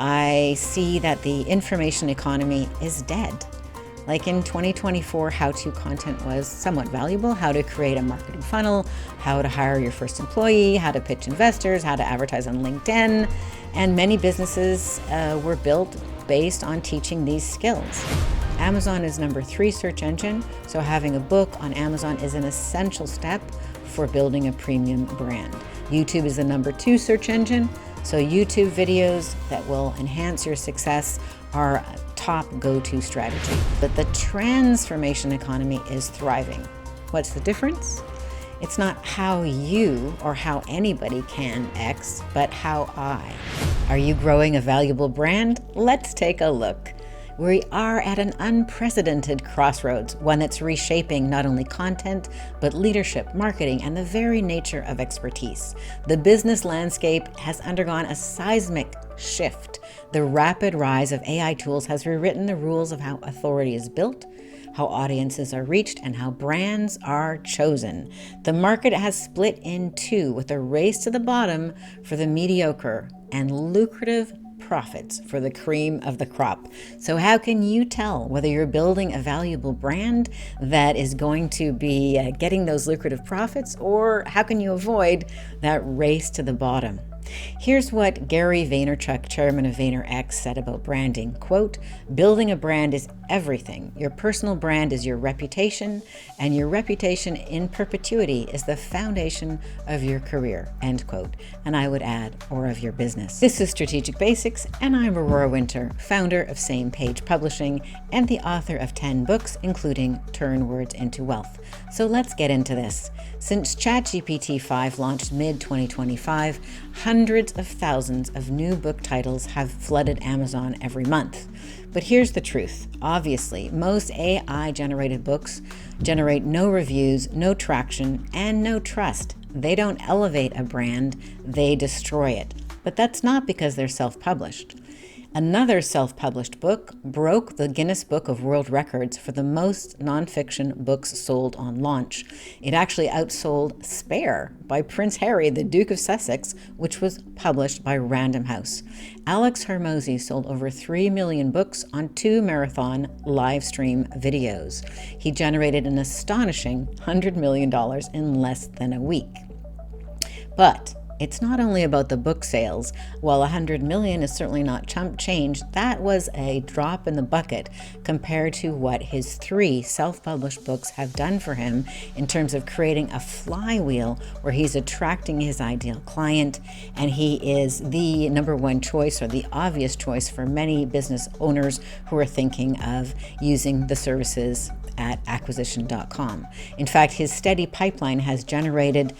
I see that the information economy is dead. Like in 2024, how-to content was somewhat valuable. How to create a marketing funnel, how to hire your first employee, how to pitch investors, how to advertise on LinkedIn. And many businesses were built based on teaching these skills. Amazon is number 3 search engine, so having a book on Amazon is an essential step for building a premium brand. YouTube is the number 2 search engine, so YouTube videos that will enhance your success are a top go-to strategy. But the transformation economy is thriving. What's the difference? It's not how you or how anybody can X, but how I. Are you growing a valuable brand? Let's take a look. We are at an unprecedented crossroads, one that's reshaping not only content, but leadership, marketing, and the very nature of expertise. The business landscape has undergone a seismic shift. The rapid rise of AI tools has rewritten the rules of how authority is built, how audiences are reached, and how brands are chosen. The market has split in two, with a race to the bottom for the mediocre and lucrative profits for the cream of the crop. So how can you tell whether you're building a valuable brand that is going to be getting those lucrative profits, or how can you avoid that race to the bottom? Here's what Gary Vaynerchuk, chairman of VaynerX, said about branding. Quote, "Building a brand is everything. Your personal brand is your reputation, and your reputation in perpetuity is the foundation of your career," end quote. And I would add, or of your business. This is Strategic Basics, and I'm Aurora Winter, founder of Same Page Publishing and the author of 10 books, including Turn Words into Wealth. So let's get into this. Since ChatGPT 5 launched mid-2025, hundreds of thousands of new book titles have flooded Amazon every month. But here's the truth. Obviously, most AI-generated books generate no reviews, no traction, and no trust. They don't elevate a brand, they destroy it. But that's not because they're self-published. Another self-published book broke the Guinness Book of World Records for the most nonfiction books sold on launch. It actually outsold Spare by Prince Harry, the Duke of Sussex, which was published by Random House. Alex Hormozi sold over 3 million books on 2 marathon live stream videos. He generated an astonishing $100 million in less than a week. But it's not only about the book sales. While 100 million is certainly not chump change, that was a drop in the bucket compared to what his 3 self-published books have done for him in terms of creating a flywheel where he's attracting his ideal client, and he is the number 1 choice, or the obvious choice, for many business owners who are thinking of using the services at acquisition.com. In fact, his steady pipeline has generated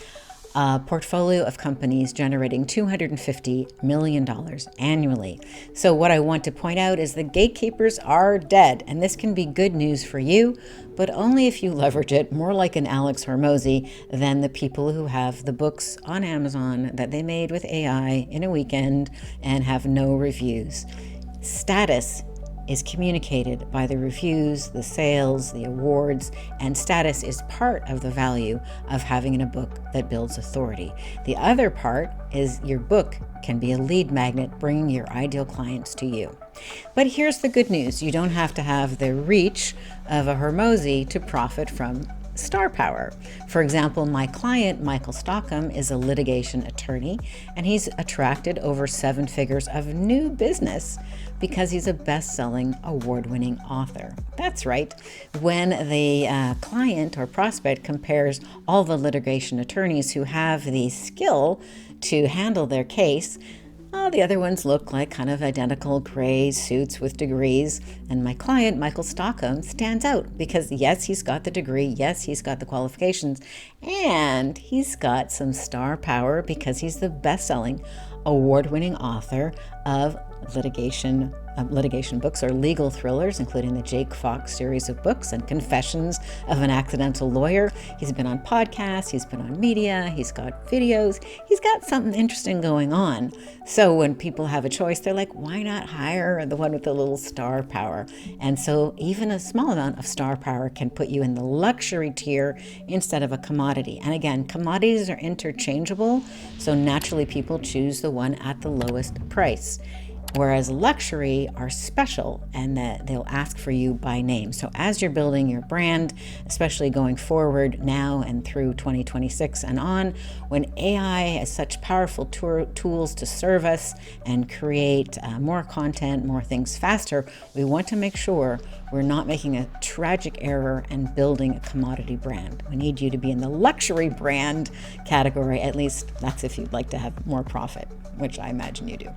a portfolio of companies generating $250 million annually. So what I want to point out is the gatekeepers are dead, and this can be good news for you, but only if you leverage it more like an Alex Hormozi than the people who have the books on Amazon that they made with AI in a weekend and have no reviews. Status is communicated by the reviews, the sales, the awards, and status is part of the value of having a book that builds authority. The other part is your book can be a lead magnet, bringing your ideal clients to you. But here's the good news. You don't have to have the reach of a Hormozi to profit from star power. For example, my client, Michael Stockham, is a litigation attorney, and he's attracted over 7 figures of new business because he's a best-selling, award-winning author. That's right. When the client or prospect compares all the litigation attorneys who have the skill to handle their case, the other ones look like kind of identical gray suits with degrees. And my client, Michael Stockham, stands out because yes, he's got the degree, yes, he's got the qualifications, and he's got some star power because he's the best-selling, award-winning author of litigation books or legal thrillers, including the Jake Fox series of books and Confessions of an Accidental Lawyer. He's been on podcasts, he's been on media, he's got videos, he's got something interesting going on. So when people have a choice, they're like, why not hire the one with the little star power? And so even a small amount of star power can put you in the luxury tier instead of a commodity. And again, commodities are interchangeable, so naturally people choose the one at the lowest price. Whereas luxury are special and that they'll ask for you by name. So as you're building your brand, especially going forward now and through 2026 and on, when AI has such powerful tools to serve us and create more content, more things faster, we want to make sure we're not making a tragic error and building a commodity brand. We need you to be in the luxury brand category. At least that's if you'd like to have more profit, which I imagine you do.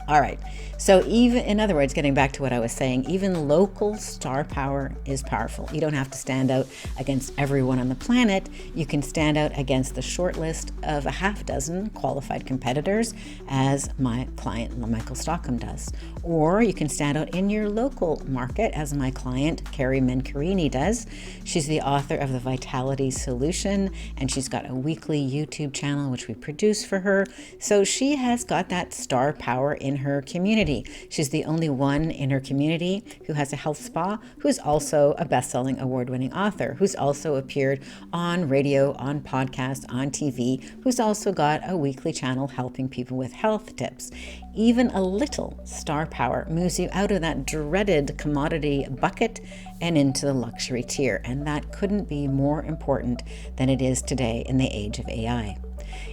All right, so even, in other words, getting back to what I was saying, even local star power is powerful. You don't have to stand out against everyone on the planet. You can stand out against the short list of a half dozen qualified competitors, as my client Michael Stockham does. Or you can stand out in your local market, as my client Carrie Mencarini does. She's the author of The Vitality Solution, and she's got a weekly YouTube channel which we produce for her. So she has got that star power in her community. She's the only one in her community who has a health spa, who's also a best-selling award-winning author, who's also appeared on radio, on podcasts, on TV, who's also got a weekly channel helping people with health tips. Even a little star power moves you out of that dreaded commodity bucket and into the luxury tier. And that couldn't be more important than it is today in the age of AI.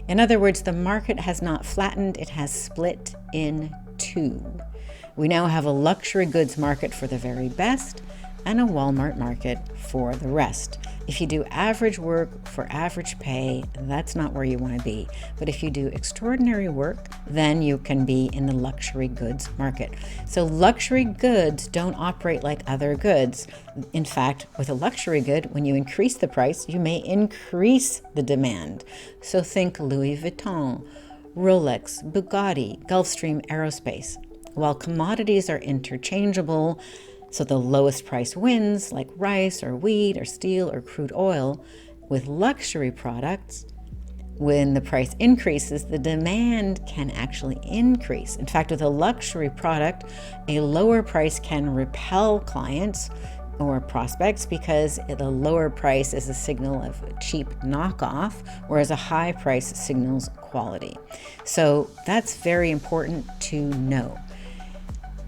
In other words, the market has not flattened, it has split in two. We now have a luxury goods market for the very best and a Walmart market for the rest. If you do average work for average pay, that's not where you want to be. But if you do extraordinary work, then you can be in the luxury goods market. So luxury goods don't operate like other goods. In fact, with a luxury good, when you increase the price, you may increase the demand. So think Louis Vuitton, Rolex, Bugatti, Gulfstream Aerospace. While commodities are interchangeable, so the lowest price wins, like rice or wheat or steel or crude oil, with luxury products, when the price increases, the demand can actually increase. In fact, with a luxury product, a lower price can repel clients or prospects because the lower price is a signal of a cheap knockoff, whereas a high price signals quality. So that's very important to know.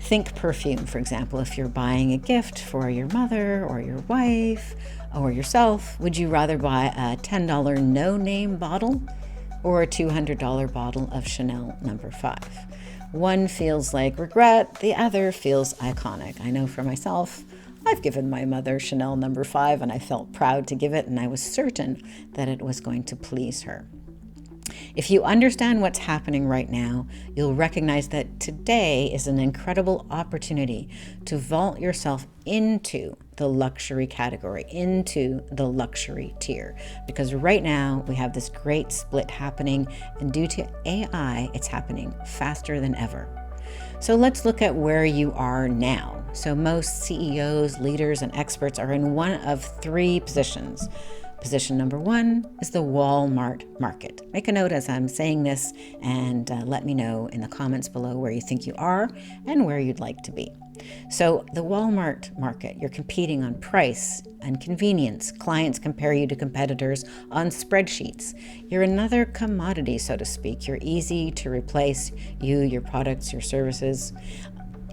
Think perfume, for example. If you're buying a gift for your mother or your wife or yourself, would you rather buy a $10 no-name bottle or a $200 bottle of Chanel No. 5? One feels like regret, the other feels iconic. I know for myself, I've given my mother Chanel No. 5 and I felt proud to give it, and I was certain that it was going to please her. If you understand what's happening right now, you'll recognize that today is an incredible opportunity to vault yourself into the luxury category, into the luxury tier. Because right now we have this great split happening, and due to AI, it's happening faster than ever. So let's look at where you are now. So most CEOs, leaders, and experts are in one of three positions. Position number one is the Walmart market. Make a note as I'm saying this and let me know in the comments below where you think you are and where you'd like to be. So the Walmart market, you're competing on price and convenience. Clients compare you to competitors on spreadsheets. You're another commodity, so to speak. You're easy to replace, your products, your services.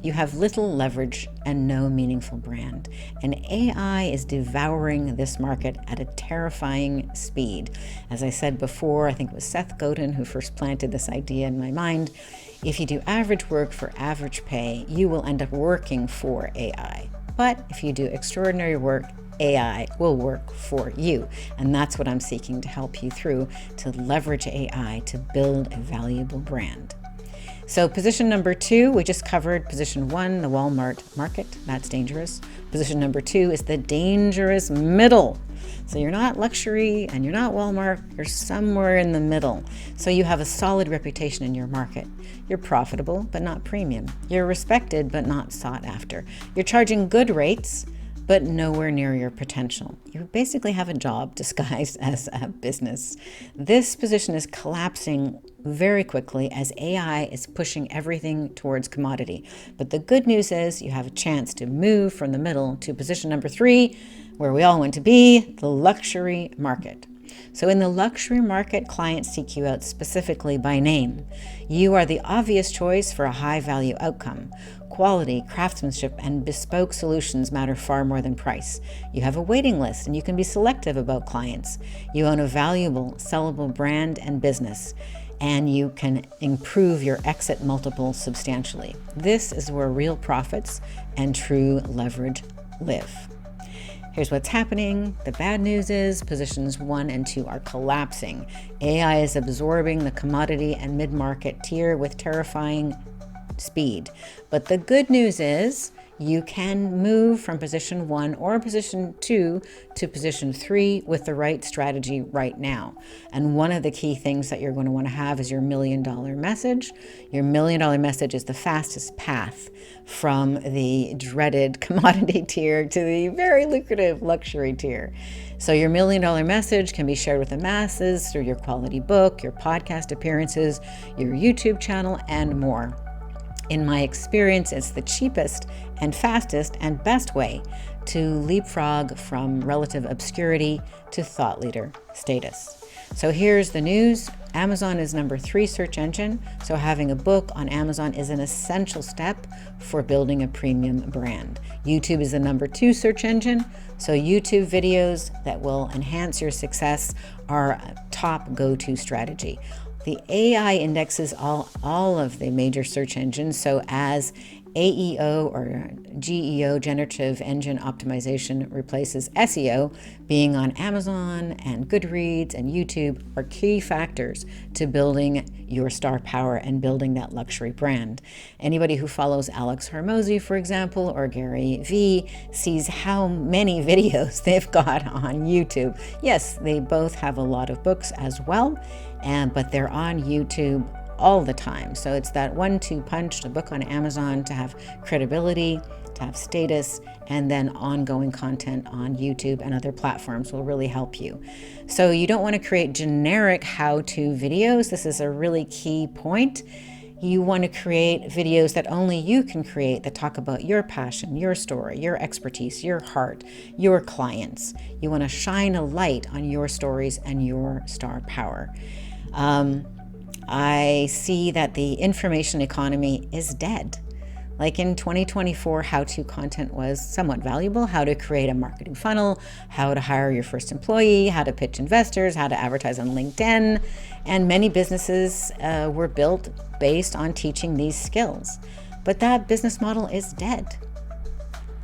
You have little leverage and no meaningful brand. And AI is devouring this market at a terrifying speed. As I said before, I think it was Seth Godin who first planted this idea in my mind. If you do average work for average pay, you will end up working for AI. But if you do extraordinary work, AI will work for you. And that's what I'm seeking to help you through, to leverage AI to build a valuable brand. So position number two, we just covered position one, the Walmart market. That's dangerous. Position number two is the dangerous middle. So you're not luxury and you're not Walmart, you're somewhere in the middle. So you have a solid reputation in your market. You're profitable, but not premium. You're respected, but not sought after. You're charging good rates, but nowhere near your potential. You basically have a job disguised as a business. This position is collapsing very quickly as AI is pushing everything towards commodity. But the good news is you have a chance to move from the middle to position number three, where we all want to be, the luxury market. So in the luxury market, clients seek you out specifically by name. You are the obvious choice for a high-value outcome. Quality, craftsmanship, and bespoke solutions matter far more than price. You have a waiting list, and you can be selective about clients. You own a valuable, sellable brand and business, and you can improve your exit multiple substantially. This is where real profits and true leverage live. Here's what's happening. The bad news is positions 1 and 2 are collapsing. AI is absorbing the commodity and mid-market tier with terrifying speed. But the good news is you can move from position 1 or position 2 to position 3 with the right strategy right now. And one of the key things that you're going to want to have is your $1 million message. Your $1 million message is the fastest path from the dreaded commodity tier to the very lucrative luxury tier. So your $1 million message can be shared with the masses through your quality book, your podcast appearances, your YouTube channel, and more. In my experience, it's the cheapest and fastest and best way to leapfrog from relative obscurity to thought leader status. So here's the news. Amazon is number 3 search engine, so having a book on Amazon is an essential step for building a premium brand. YouTube is the number 2 search engine, so YouTube videos that will enhance your success are a top go-to strategy. The AI indexes all of the major search engines, so as AEO or GEO, generative engine optimization, replaces SEO, being on Amazon and Goodreads and YouTube are key factors to building your star power and building that luxury brand. Anybody who follows Alex Hormozi, for example, or Gary Vee sees how many videos they've got on YouTube. Yes, they both have a lot of books as well, but they're on YouTube all the time. So it's that 1-2 punch, to book on Amazon, to have credibility, to have status, and then ongoing content on YouTube and other platforms will really help you. So you don't want to create generic how-to videos. This is a really key point. You want to create videos that only you can create, that talk about your passion, your story, your expertise, your heart, your clients. You want to shine a light on your stories and your star power. I see that the information economy is dead. Like in 2024, how-to content was somewhat valuable. How to create a marketing funnel, how to hire your first employee, how to pitch investors, how to advertise on LinkedIn. And many businesses were built based on teaching these skills. But that business model is dead.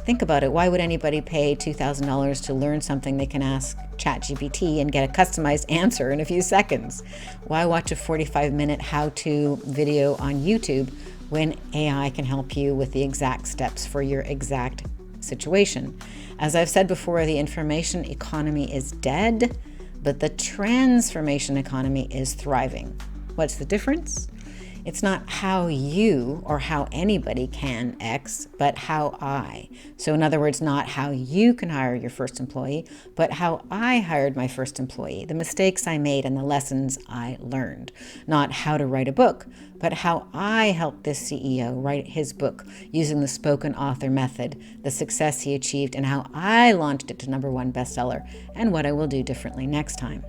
Think about it. Why would anybody pay $2,000 to learn something they can ask ChatGPT and get a customized answer in a few seconds? Why watch a 45-minute how-to video on YouTube when AI can help you with the exact steps for your exact situation? As I've said before, the information economy is dead, but the transformation economy is thriving. What's the difference? It's not how you or how anybody can X, but how I. So in other words, not how you can hire your first employee, but how I hired my first employee, the mistakes I made and the lessons I learned. Not how to write a book, but how I helped this CEO write his book using the spoken author method, the success he achieved, and how I launched it to #1 bestseller, and what I will do differently next time.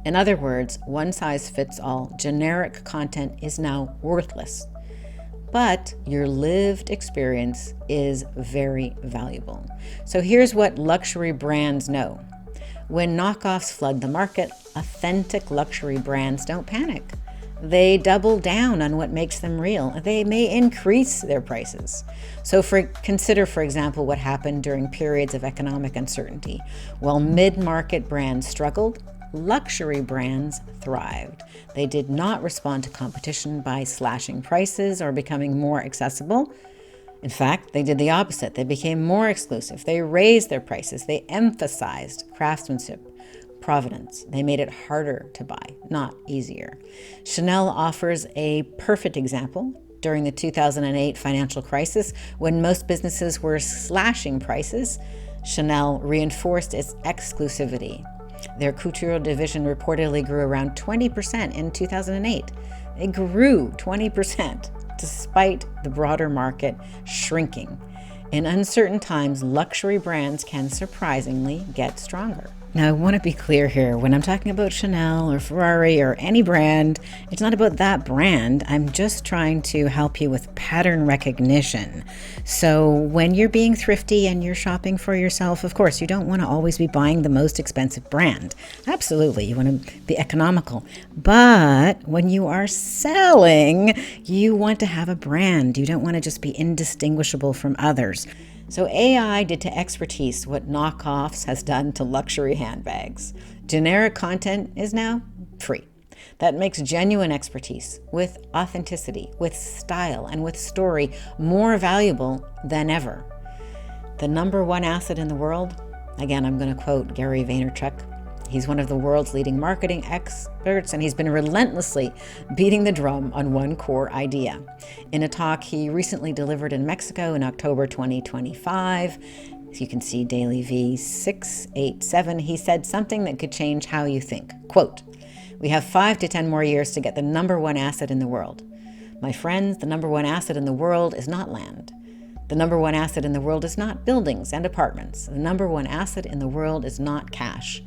In other words, one-size-fits-all generic content is now worthless, but your lived experience is very valuable. So here's what luxury brands know. When knockoffs flood the market, authentic luxury brands don't panic. They double down on what makes them real. They may increase their prices. So consider, for example, what happened during periods of economic uncertainty. While mid-market brands struggled, luxury brands thrived. They did not respond to competition by slashing prices or becoming more accessible. In fact, they did the opposite. They became more exclusive. They raised their prices. They emphasized craftsmanship, provenance. They made it harder to buy, not easier. Chanel offers a perfect example. During the 2008 financial crisis, when most businesses were slashing prices, Chanel reinforced its exclusivity. Their couture division reportedly grew around 20% in 2008. It grew 20% despite the broader market shrinking. In uncertain times, luxury brands can surprisingly get stronger. Now, I want to be clear here. When I'm talking about Chanel or Ferrari or any brand, it's not about that brand. I'm just trying to help you with pattern recognition. So when you're being thrifty and you're shopping for yourself, of course, you don't want to always be buying the most expensive brand. Absolutely. You want to be economical. But when you are selling, you want to have a brand. You don't want to just be indistinguishable from others. So AI did to expertise what knockoffs has done to luxury handbags. Generic content is now free. That makes genuine expertise with authenticity, with style, and with story more valuable than ever. The number one asset in the world, again, I'm going to quote Gary Vaynerchuk. He's one of the world's leading marketing experts, and he's been relentlessly beating the drum on one core idea. In a talk he recently delivered in Mexico in October 2025, you can see Daily V687, he said something that could change how you think. Quote, "We have 5 to 10 more years to get the number one asset in the world. My friends, the number one asset in the world is not land. The number one asset in the world is not buildings and apartments. The number one asset in the world is not cash.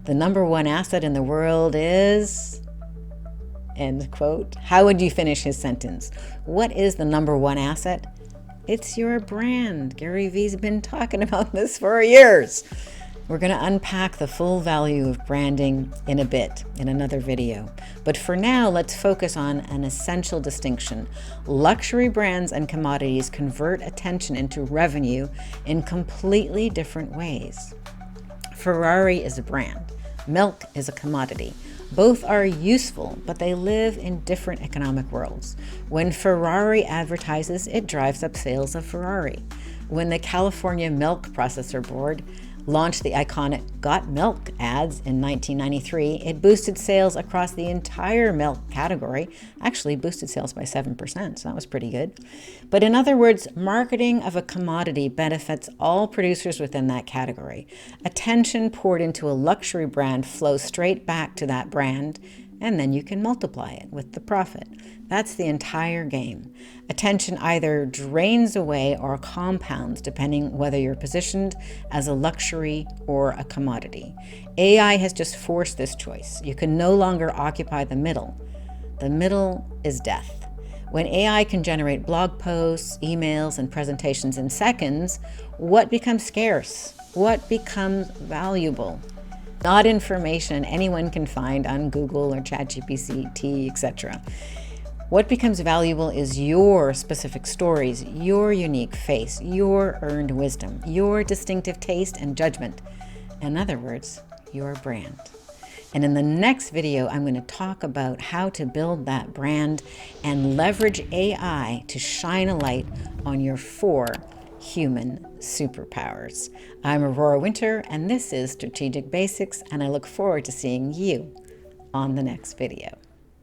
The number one asset in the world is," end quote. How would you finish his sentence? What is the number one asset? It's your brand. Gary V's been talking about this for years. We're going to unpack the full value of branding in a bit, in another video. But for now, let's focus on an essential distinction. Luxury brands and commodities convert attention into revenue in completely different ways. Ferrari is a brand. Milk is a commodity. Both are useful, but they live in different economic worlds. When Ferrari advertises, it drives up sales of Ferrari. When the California Milk Processor Board launched the iconic Got Milk ads in 1993, it boosted sales across the entire milk category, actually boosted sales by 7%, so that was pretty good. But in other words, marketing of a commodity benefits all producers within that category. Attention poured into a luxury brand flows straight back to that brand, and then you can multiply it with the profit. That's the entire game. Attention either drains away or compounds depending whether you're positioned as a luxury or a commodity. AI has just forced this choice. You can no longer occupy the middle. The middle is death. When AI can generate blog posts, emails, and presentations in seconds, what becomes scarce? What becomes valuable? Not information anyone can find on Google or ChatGPT, etc. What becomes valuable is your specific stories, your unique face, your earned wisdom, your distinctive taste and judgment. In other words, your brand. And in the next video, I'm going to talk about how to build that brand and leverage AI to shine a light on your 4 human superpowers. I'm Aurora Winter, and this is Strategic Basics, and I look forward to seeing you on the next video.